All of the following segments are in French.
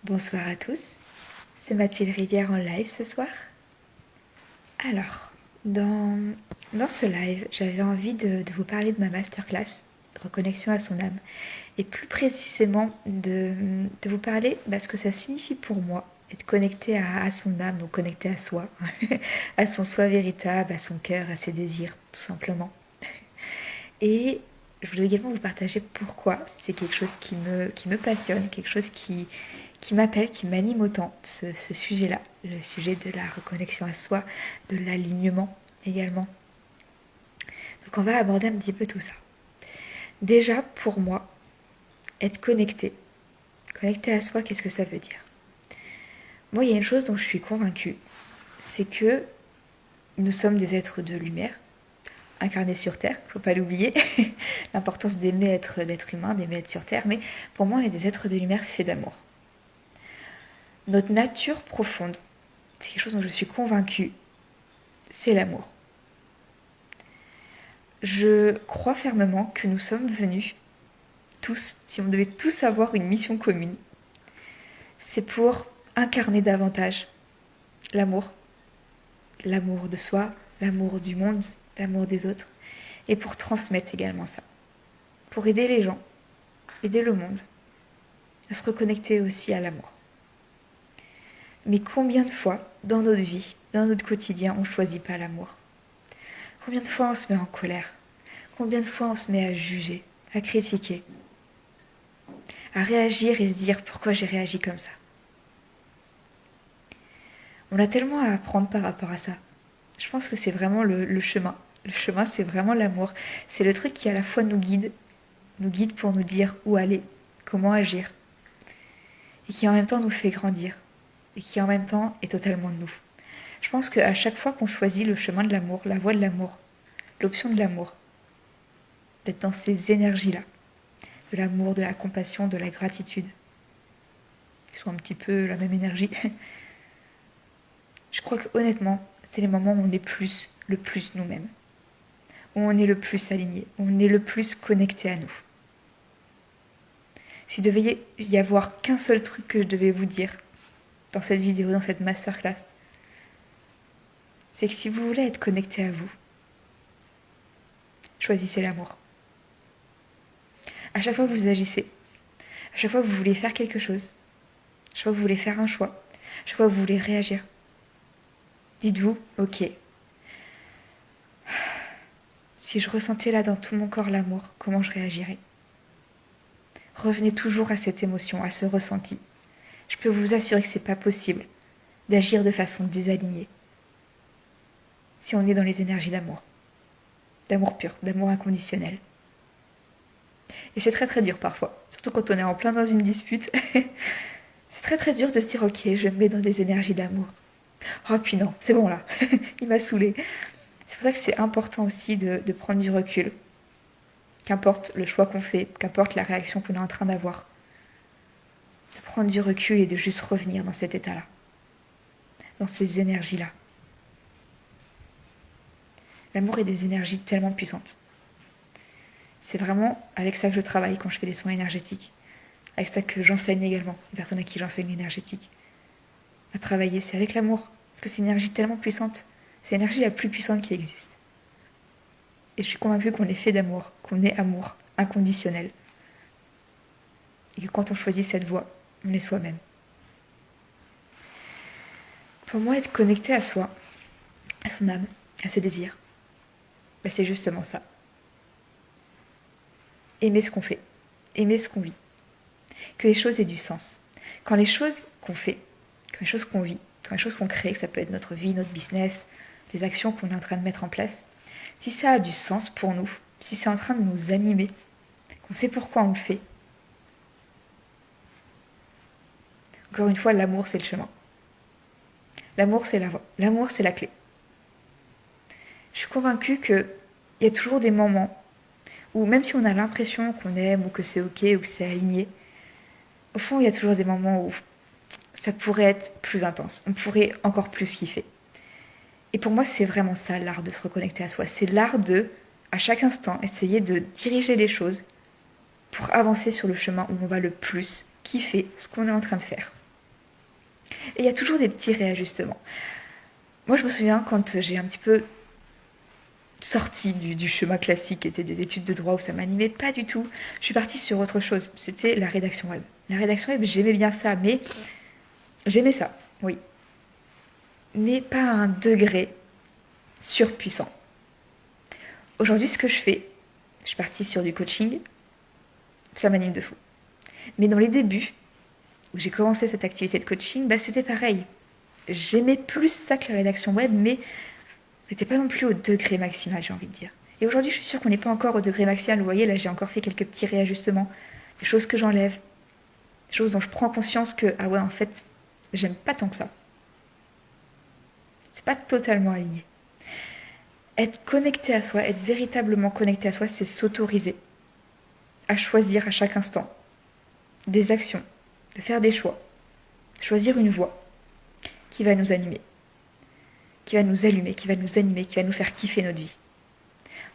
Bonsoir à tous, c'est Mathilde Rivière en live ce soir. Alors, dans ce live, j'avais envie de vous parler de ma masterclass Reconnexion à son âme et plus précisément de vous parler de ce que ça signifie pour moi être connecté à son âme, donc connecté à soi, à son soi véritable, à son cœur, à ses désirs, tout simplement. Et je voulais également vous partager pourquoi c'est quelque chose qui me passionne, quelque chose qui m'appelle, qui m'anime autant, ce sujet-là, le sujet de la reconnexion à soi, de l'alignement également. Donc on va aborder un petit peu tout ça. Déjà, pour moi, être connecté à soi, qu'est-ce que ça veut dire? Moi, il y a une chose dont je suis convaincue, c'est que nous sommes des êtres de lumière, incarnés sur Terre, il ne faut pas l'oublier, l'importance d'être humain, d'aimer être sur Terre, mais pour moi, on est des êtres de lumière faits d'amour. Notre nature profonde, c'est quelque chose dont je suis convaincue, c'est l'amour. Je crois fermement que nous sommes venus, tous, si on devait tous avoir une mission commune, c'est pour incarner davantage l'amour. L'amour de soi, l'amour du monde, l'amour des autres. Et pour transmettre également ça. Pour aider les gens, aider le monde à se reconnecter aussi à l'amour. Mais combien de fois, dans notre vie, dans notre quotidien, on ne choisit pas l'amour? Combien de fois on se met en colère? Combien de fois on se met à juger, à critiquer, à réagir et se dire pourquoi j'ai réagi comme ça? On a tellement à apprendre par rapport à ça. Je pense que c'est vraiment le chemin. Le chemin, c'est vraiment l'amour. C'est le truc qui à la fois nous guide pour nous dire où aller, comment agir, et qui en même temps nous fait grandir, et qui en même temps est totalement nous. Je pense qu'à chaque fois qu'on choisit le chemin de l'amour, la voie de l'amour, l'option de l'amour, d'être dans ces énergies-là, de l'amour, de la compassion, de la gratitude, qui sont un petit peu la même énergie, je crois que honnêtement, c'est les moments où on est le plus nous-mêmes, où on est le plus aligné, où on est le plus connecté à nous. S'il devait y avoir qu'un seul truc que je devais vous dire dans cette vidéo, dans cette masterclass, c'est que si vous voulez être connecté à vous, choisissez l'amour. À chaque fois que vous agissez, à chaque fois que vous voulez faire quelque chose, à chaque fois que vous voulez faire un choix, à chaque fois que vous voulez réagir, dites-vous, ok, si je ressentais là dans tout mon corps l'amour, comment je réagirais? Revenez toujours à cette émotion, à ce ressenti. Je peux vous assurer que c'est pas possible d'agir de façon désalignée si on est dans les énergies d'amour pur, d'amour inconditionnel. Et c'est très très dur parfois, surtout quand on est en plein dans une dispute. C'est très très dur de se dire ok, je me mets dans des énergies d'amour. Oh puis non, c'est bon là, il m'a saoulé. C'est pour ça que c'est important aussi de prendre du recul. Qu'importe le choix qu'on fait, qu'importe la réaction qu'on est en train d'avoir. De prendre du recul et de juste revenir dans cet état-là. Dans ces énergies-là. L'amour est des énergies tellement puissantes. C'est vraiment avec ça que je travaille quand je fais des soins énergétiques. Avec ça que j'enseigne également, les personnes à qui j'enseigne l'énergétique. À travailler, c'est avec l'amour. Parce que c'est une énergie tellement puissante. C'est l'énergie la plus puissante qui existe. Et je suis convaincue qu'on est fait d'amour, qu'on est amour, inconditionnel. Et que quand on choisit cette voie, on est soi-même. Pour moi, être connecté à soi, à son âme, à ses désirs, c'est justement ça. Aimer ce qu'on fait, aimer ce qu'on vit. Que les choses aient du sens. Quand les choses qu'on fait, quand les choses qu'on vit, quand les choses qu'on crée, que ça peut être notre vie, notre business, les actions qu'on est en train de mettre en place, si ça a du sens pour nous, si c'est en train de nous animer, qu'on sait pourquoi on le fait, encore une fois, l'amour, c'est le chemin. L'amour, c'est la voie. L'amour, c'est la clé. Je suis convaincue qu'il y a toujours des moments où, même si on a l'impression qu'on aime, ou que c'est ok, ou que c'est aligné, au fond, il y a toujours des moments où ça pourrait être plus intense. On pourrait encore plus kiffer. Et pour moi, c'est vraiment ça, l'art de se reconnecter à soi. C'est l'art de, à chaque instant, essayer de diriger les choses pour avancer sur le chemin où on va le plus kiffer ce qu'on est en train de faire. Et il y a toujours des petits réajustements. Moi, je me souviens quand j'ai un petit peu sorti du chemin classique qui était des études de droit où ça m'animait pas du tout, je suis partie sur autre chose. C'était la rédaction web. La rédaction web, j'aimais bien ça, mais j'aimais ça, oui. Mais pas à un degré surpuissant. Aujourd'hui, ce que je fais, je suis partie sur du coaching, ça m'anime de fou. Mais dans les débuts, où j'ai commencé cette activité de coaching, c'était pareil. J'aimais plus ça que la rédaction web, mais j'étais pas non plus au degré maximal, j'ai envie de dire. Et aujourd'hui, je suis sûre qu'on n'est pas encore au degré maximal. Vous voyez, là, j'ai encore fait quelques petits réajustements, des choses que j'enlève, des choses dont je prends conscience que, ah ouais, en fait, j'aime pas tant que ça. C'est pas totalement aligné. Être connecté à soi, être véritablement connecté à soi, c'est s'autoriser à choisir à chaque instant des actions, de faire des choix, choisir une voie qui va nous animer, qui va nous allumer, qui va nous animer, qui va nous faire kiffer notre vie.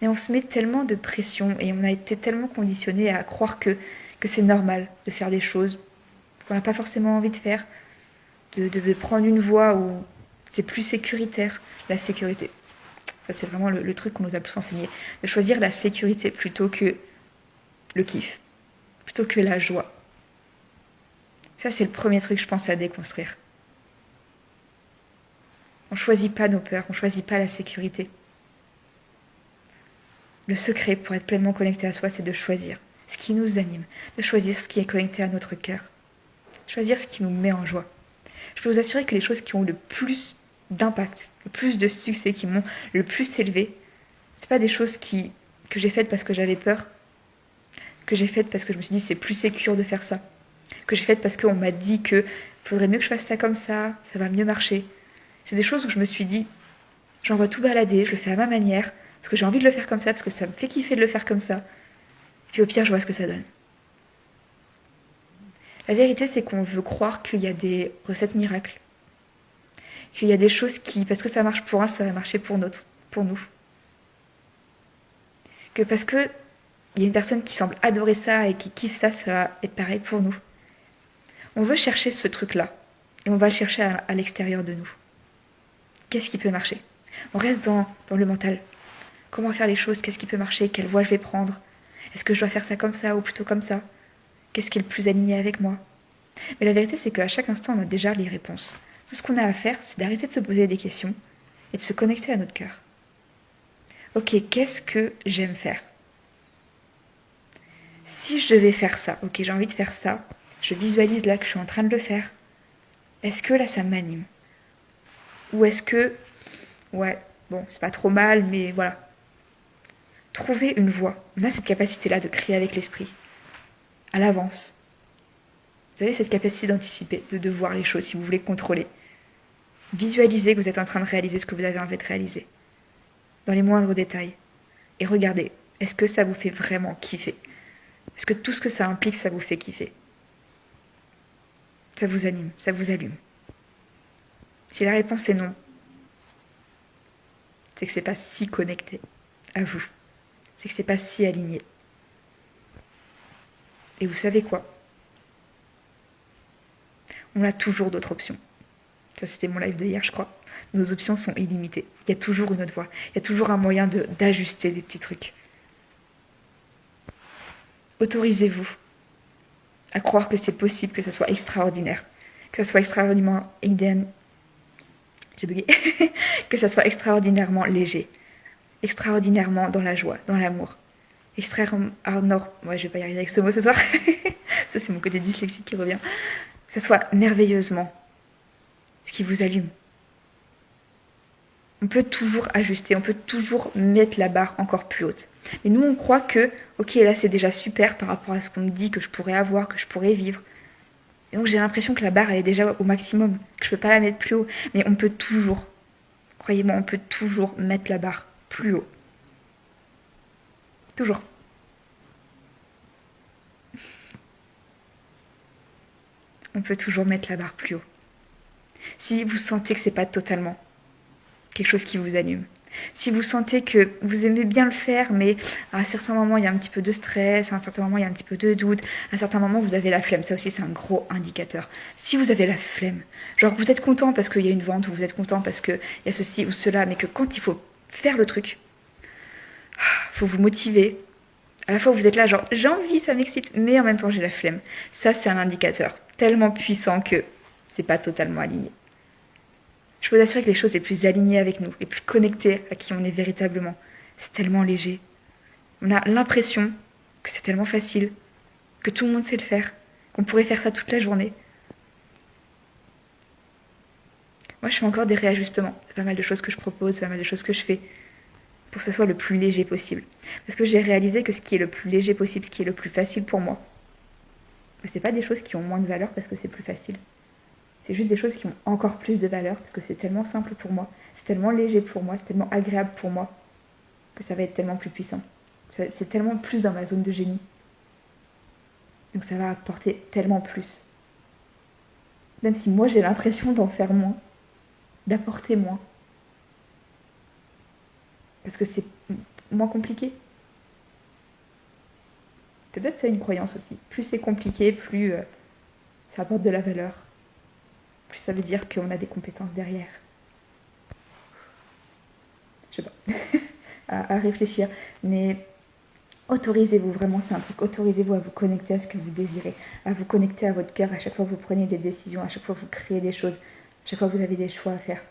Mais on se met tellement de pression et on a été tellement conditionné à croire que c'est normal de faire des choses qu'on n'a pas forcément envie de faire, de prendre une voie où c'est plus sécuritaire, la sécurité. Ça, c'est vraiment le truc qu'on nous a plus enseigné. De choisir la sécurité plutôt que le kiff, plutôt que la joie. Ça, c'est le premier truc, je pense, à déconstruire. On ne choisit pas nos peurs, on ne choisit pas la sécurité. Le secret pour être pleinement connecté à soi, c'est de choisir ce qui nous anime, de choisir ce qui est connecté à notre cœur, choisir ce qui nous met en joie. Je peux vous assurer que les choses qui ont le plus d'impact, le plus de succès, qui m'ont le plus élevé, c'est pas des choses que j'ai faites parce que j'avais peur, que j'ai faites parce que je me suis dit c'est plus sécure de faire ça, que j'ai faites parce qu'on m'a dit que faudrait mieux que je fasse ça comme ça va mieux marcher. C'est des choses où je me suis dit, j'envoie tout balader, je le fais à ma manière, parce que j'ai envie de le faire comme ça, parce que ça me fait kiffer de le faire comme ça. Puis au pire, je vois ce que ça donne. La vérité, c'est qu'on veut croire qu'il y a des recettes miracles. Qu'il y a des choses qui, parce que ça marche pour un, ça va marcher pour nous. Que parce que il y a une personne qui semble adorer ça et qui kiffe ça, ça va être pareil pour nous. On veut chercher ce truc-là. Et on va le chercher à l'extérieur de nous. Qu'est-ce qui peut marcher? On reste dans le mental. Comment faire les choses? Qu'est-ce qui peut marcher? Quelle voie je vais prendre? Est-ce que je dois faire ça comme ça ou plutôt comme ça? Qu'est-ce qui est le plus aligné avec moi? Mais la vérité, c'est qu'à chaque instant, on a déjà les réponses. Tout ce qu'on a à faire, c'est d'arrêter de se poser des questions et de se connecter à notre cœur. Ok, qu'est-ce que j'aime faire? Si je devais faire ça, ok, j'ai envie de faire ça, je visualise là que je suis en train de le faire. Est-ce que là, ça m'anime? Ou est-ce que, ouais, bon, c'est pas trop mal, mais voilà. Trouver une voie. On a cette capacité-là de crier avec l'esprit, à l'avance. Vous avez cette capacité d'anticiper, de voir les choses si vous voulez contrôler. Visualisez que vous êtes en train de réaliser ce que vous avez envie de réaliser, dans les moindres détails. Et regardez, est-ce que ça vous fait vraiment kiffer? Est-ce que tout ce que ça implique, ça vous fait kiffer? Ça vous anime, ça vous allume? Si la réponse est non, c'est que c'est pas si connecté à vous. C'est que c'est pas si aligné. Et vous savez quoi? On a toujours d'autres options. Ça, c'était mon live de hier, je crois. Nos options sont illimitées. Il y a toujours une autre voie. Il y a toujours un moyen d'ajuster des petits trucs. Autorisez-vous à croire que c'est possible, que ça soit extraordinaire. Que ça soit extraordinairement... J'ai bugué. Que ça soit extraordinairement léger. Extraordinairement dans la joie, dans l'amour. Extraordinairement... Ah non, ouais, je vais pas y arriver avec ce mot ce soir. Ça, c'est mon côté dyslexique qui revient. Que ça soit merveilleusement ce qui vous allume. On peut toujours ajuster, on peut toujours mettre la barre encore plus haute. Mais nous, on croit que, ok, là, c'est déjà super par rapport à ce qu'on me dit que je pourrais avoir, que je pourrais vivre. Et donc, j'ai l'impression que la barre, elle est déjà au maximum, que je peux pas la mettre plus haut. Mais on peut toujours, croyez-moi, on peut toujours mettre la barre plus haut. Toujours. On peut toujours mettre la barre plus haut. Si vous sentez que c'est pas totalement quelque chose qui vous allume, Si vous sentez que vous aimez bien le faire, mais à un certain moment, il y a un petit peu de stress, à un certain moment, il y a un petit peu de doute, à un certain moment, vous avez la flemme. Ça aussi, c'est un gros indicateur. Si vous avez la flemme, genre vous êtes content parce qu'il y a une vente, ou vous êtes content parce qu'il y a ceci ou cela, mais que quand il faut faire le truc, il faut vous motiver. À la fois, vous êtes là, genre, j'ai envie, ça m'excite, mais en même temps, j'ai la flemme. Ça, c'est un indicateur tellement puissant que c'est pas totalement aligné. Je peux vous assurer que les choses les plus alignées avec nous, les plus connectées à qui on est véritablement, c'est tellement léger. On a l'impression que c'est tellement facile, que tout le monde sait le faire, qu'on pourrait faire ça toute la journée. Moi, je fais encore des réajustements. C'est pas mal de choses que je propose, pas mal de choses que je fais pour que ça soit le plus léger possible. Parce que j'ai réalisé que ce qui est le plus léger possible, ce qui est le plus facile pour moi, c'est pas des choses qui ont moins de valeur parce que c'est plus facile. C'est juste des choses qui ont encore plus de valeur parce que c'est tellement simple pour moi, c'est tellement léger pour moi, c'est tellement agréable pour moi que ça va être tellement plus puissant. C'est tellement plus dans ma zone de génie. Donc ça va apporter tellement plus. Même si moi j'ai l'impression d'en faire moins, d'apporter moins. Parce que c'est moins compliqué. C'est peut-être ça une croyance aussi. Plus c'est compliqué, plus ça apporte de la valeur. Plus ça veut dire qu'on a des compétences derrière. Je sais pas. à réfléchir. Mais autorisez-vous, vraiment c'est un truc. Autorisez-vous à vous connecter à ce que vous désirez. À vous connecter à votre cœur à chaque fois que vous prenez des décisions, à chaque fois que vous créez des choses, à chaque fois que vous avez des choix à faire.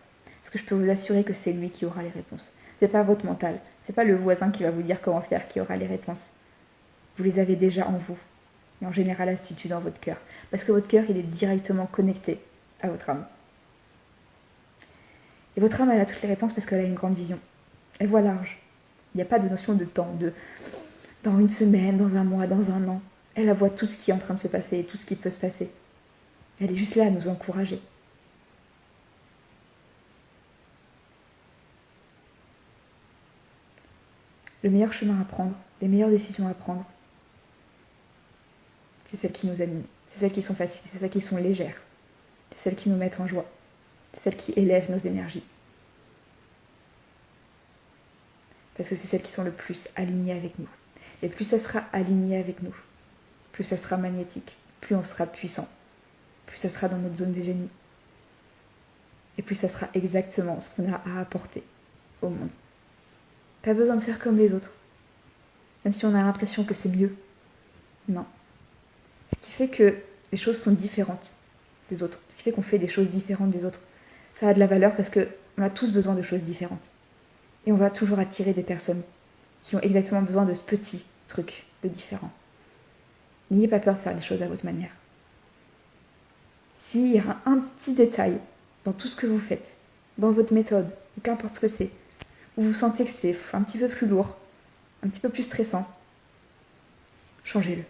Parce que je peux vous assurer que c'est lui qui aura les réponses. C'est pas votre mental. C'est pas le voisin qui va vous dire comment faire qui aura les réponses. Vous les avez déjà en vous. Et en général, elles se situent dans votre cœur. Parce que votre cœur, il est directement connecté à votre âme. Et votre âme, elle a toutes les réponses parce qu'elle a une grande vision. Elle voit large. Il n'y a pas de notion de temps, de dans une semaine, dans un mois, dans un an. Elle voit tout ce qui est en train de se passer et tout ce qui peut se passer. Elle est juste là à nous encourager. Le meilleur chemin à prendre, les meilleures décisions à prendre, c'est celles qui nous animent. C'est celles qui sont faciles, c'est celles qui sont légères. C'est celles qui nous mettent en joie. C'est celles qui élèvent nos énergies. Parce que c'est celles qui sont le plus alignées avec nous. Et plus ça sera aligné avec nous, plus ça sera magnétique, plus on sera puissant, plus ça sera dans notre zone des génies. Et plus ça sera exactement ce qu'on a à apporter au monde. Pas besoin de faire comme les autres. Même si on a l'impression que c'est mieux. Non. Ce qui fait que les choses sont différentes des autres. Ce qui fait qu'on fait des choses différentes des autres. Ça a de la valeur parce qu'on a tous besoin de choses différentes. Et on va toujours attirer des personnes qui ont exactement besoin de ce petit truc de différent. N'ayez pas peur de faire les choses à votre manière. S'il y a un petit détail dans tout ce que vous faites, dans votre méthode, ou qu'importe ce que c'est, où vous sentez que c'est un petit peu plus lourd, un petit peu plus stressant, changez-le.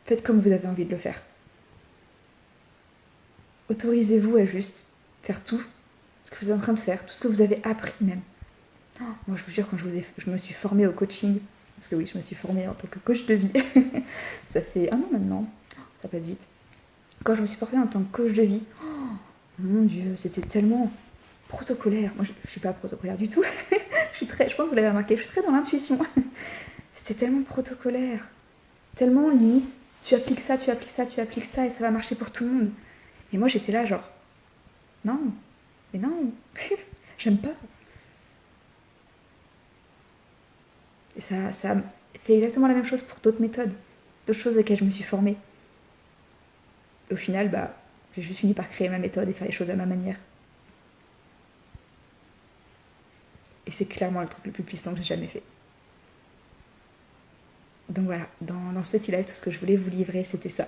Faites comme vous avez envie de le faire. Autorisez-vous à juste faire tout ce que vous êtes en train de faire, tout ce que vous avez appris même. Moi, je vous jure, quand je me suis formée au coaching, parce que oui, je me suis formée en tant que coach de vie, ça fait un an maintenant, ça passe vite. Quand je me suis formée en tant que coach de vie, mon Dieu, c'était tellement protocolaire. Moi, je ne suis pas protocolaire du tout. Je pense que vous l'avez remarqué, je suis très dans l'intuition. C'était tellement protocolaire, tellement limite, tu appliques ça, tu appliques ça, tu appliques ça, et ça va marcher pour tout le monde. Et moi, j'étais là, genre, non, mais non, j'aime pas. Et ça fait exactement la même chose pour d'autres méthodes, d'autres choses auxquelles je me suis formée. Et au final, j'ai juste fini par créer ma méthode et faire les choses à ma manière. Et c'est clairement le truc le plus puissant que j'ai jamais fait. Donc voilà, dans ce petit live, tout ce que je voulais vous livrer, c'était ça.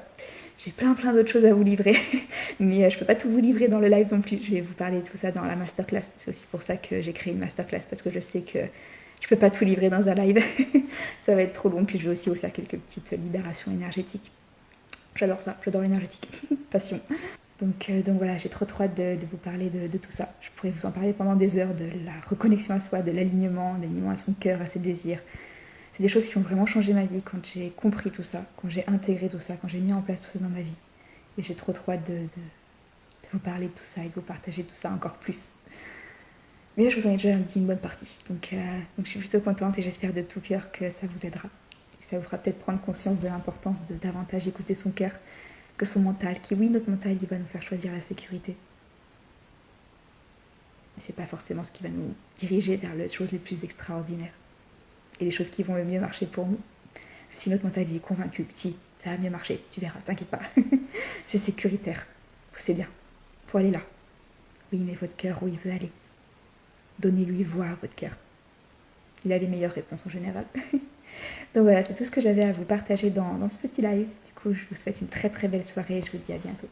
J'ai plein d'autres choses à vous livrer, mais je peux pas tout vous livrer dans le live non plus. Je vais vous parler de tout ça dans la masterclass. C'est aussi pour ça que j'ai créé une masterclass, parce que je sais que je peux pas tout livrer dans un live. Ça va être trop long, puis je vais aussi vous faire quelques petites libérations énergétiques. J'adore ça, j'adore l'énergétique. Passion. Donc voilà, j'ai trop hâte de vous parler de tout ça. Je pourrais vous en parler pendant des heures, de la reconnexion à soi, de l'alignement à son cœur, à ses désirs. C'est des choses qui ont vraiment changé ma vie quand j'ai compris tout ça, quand j'ai intégré tout ça, quand j'ai mis en place tout ça dans ma vie. Et j'ai trop hâte de vous parler de tout ça et de vous partager tout ça encore plus. Mais là, je vous en ai déjà dit une bonne partie. Donc je suis plutôt contente et j'espère de tout cœur que ça vous aidera. Et ça vous fera peut-être prendre conscience de l'importance de davantage écouter son cœur que son mental. Qui, oui, notre mental, il va nous faire choisir la sécurité. Mais c'est pas forcément ce qui va nous diriger vers les choses les plus extraordinaires. Et les choses qui vont le mieux marcher pour nous. Si notre mental il est convaincu, si, ça va mieux marcher, tu verras, t'inquiète pas. C'est sécuritaire. C'est bien. Faut aller là. Oui, mais votre cœur, où il veut aller. Donnez-lui voix à votre cœur. Il a les meilleures réponses en général. Donc voilà, c'est tout ce que j'avais à vous partager dans ce petit live. Du coup, je vous souhaite une très très belle soirée et je vous dis à bientôt.